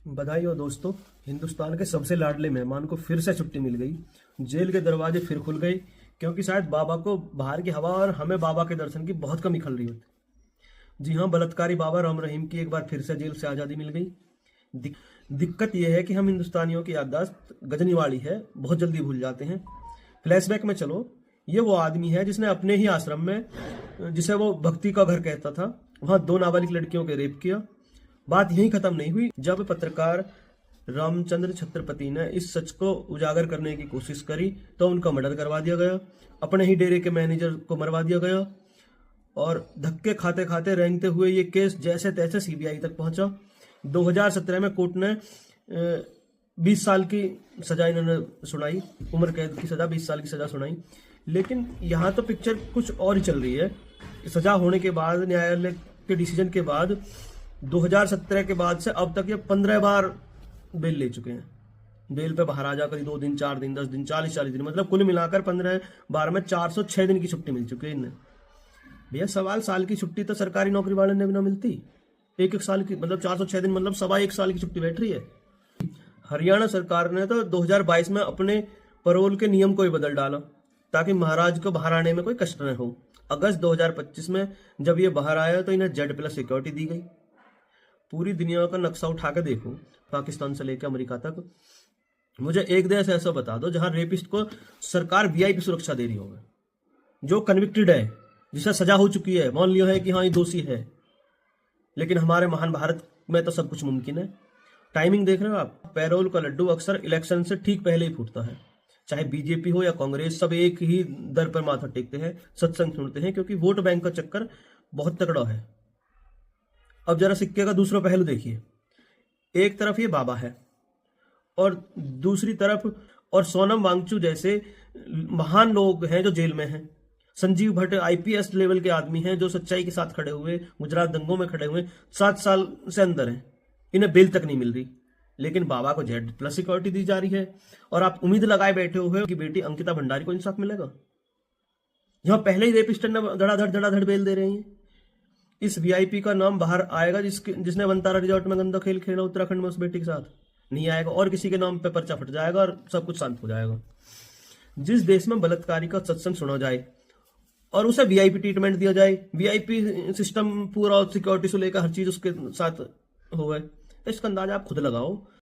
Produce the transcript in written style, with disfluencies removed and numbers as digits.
बधाई हो दोस्तों। हिंदुस्तान के सबसे लाडले मेहमान को फिर से छुट्टी मिल गई। जेल के दरवाजे फिर खुल गए क्योंकि शायद बाबा को बाहर की हवा और हमें बाबा के दर्शन की बहुत कमी खल रही होती। जी हाँ, बलात्कारी बाबा राम रहीम की एक बार फिर से जेल से आज़ादी मिल गई। दिक्कत यह है कि हम हिंदुस्तानियों की याददाश्त गजनी वाली है, बहुत जल्दी भूल जाते हैं। फ्लैशबैक में चलो, ये वो आदमी है जिसने अपने ही आश्रम में, जिसे वो भक्ति का घर कहता था, वहां 2 नाबालिग लड़कियों के रेप किया। बात यहीं खत्म नहीं हुई जब पत्रकार रामचंद्र छत्रपति ने इस सच को उजागर करने की कोशिश करी तो उनका मर्डर करवा दिया गया, अपने ही डेरे के मैनेजर को मरवा दिया गया और धक्के खाते खाते रेंगते हुए ये केस जैसे तैसे सीबीआई तक पहुंचा। 2017 में कोर्ट ने 20 साल की सजा इन्होंने सुनाई, उम्र कैद की सजा, 20 साल की सजा सुनाई। लेकिन यहाँ तो पिक्चर कुछ और ही चल रही है। सजा होने के बाद, न्यायालय के डिसीजन के बाद 2017 के बाद से अब तक ये 15 बार बेल ले चुके हैं। बेल पे बाहर आ जाकर 2 दिन, 4 दिन, 10 दिन, 40 दिन, मतलब कुल मिलाकर 15 बार में 406 दिन की छुट्टी मिल चुकी है इन्हें। भैया साल की छुट्टी तो सरकारी नौकरी वाले ने भी ना मिलती। एक साल की, मतलब 406 दिन, मतलब 1.25 साल की छुट्टी बैठ रही है। हरियाणा सरकार ने तो 2022 में अपने पैरोल के नियम को ही बदल डाला ताकि महाराज को बाहर आने में कोई कष्ट न हो। अगस्त 2025 में जब ये बाहर आया तो इन्हें Z+ सिक्योरिटी दी गई। पूरी दुनिया का नक्शा उठा के देखो, पाकिस्तान से लेकर अमेरिका तक, मुझे एक देश ऐसा बता दो जहां रेपिस्ट को सरकार VIP सुरक्षा दे रही होगा, जो कन्विक्टेड है, जिसे सजा हो चुकी है, मान लिया है कि हाँ ये दोषी है। लेकिन हमारे महान भारत में तो सब कुछ मुमकिन है। टाइमिंग देख रहे हो आप? पैरोल का लड्डू अक्सर इलेक्शन से ठीक पहले ही फूटता है। चाहे बीजेपी हो या कांग्रेस, सब एक ही दर पर माथा टेकते हैं, सत्संग सुनते हैं, क्योंकि वोट बैंक का चक्कर बहुत तगड़ा है। अब जरा सिक्के का दूसरा पहलू देखिए। एक तरफ ये बाबा है और दूसरी तरफ और सोनम वांगचू जैसे महान लोग हैं जो जेल में हैं। संजीव भट्ट IPS लेवल के आदमी हैं जो सच्चाई के साथ खड़े हुए, गुजरात दंगों में खड़े हुए, 7 साल से अंदर हैं, इन्हें बेल तक नहीं मिल रही। लेकिन बाबा को Z+ सिक्योरिटी दी जा रही है और आप उम्मीद लगाए बैठे हुए कि बेटी अंकिता भंडारी को इंसाफ मिलेगा, जहां पहले ही रेपिस्ट धड़ाधड़ बेल दे रहे हैं। इस VIP का नाम बाहर आएगा जिसने वंतारा रिजॉर्ट में गंदा खेल खेला उत्तराखंड में उस बेटी के साथ, नहीं आएगा, और किसी के नाम पे पर्चा फट जाएगा और सब कुछ शांत हो जाएगा। जिस देश में बलात्कारी का सत्संग सुना जाए और उसे VIP ट्रीटमेंट दिया जाए, VIP सिस्टम पूरा सिक्योरिटी से लेकर हर चीज उसके साथ हो गए, तो इसका अंदाजा आप खुद लगाओ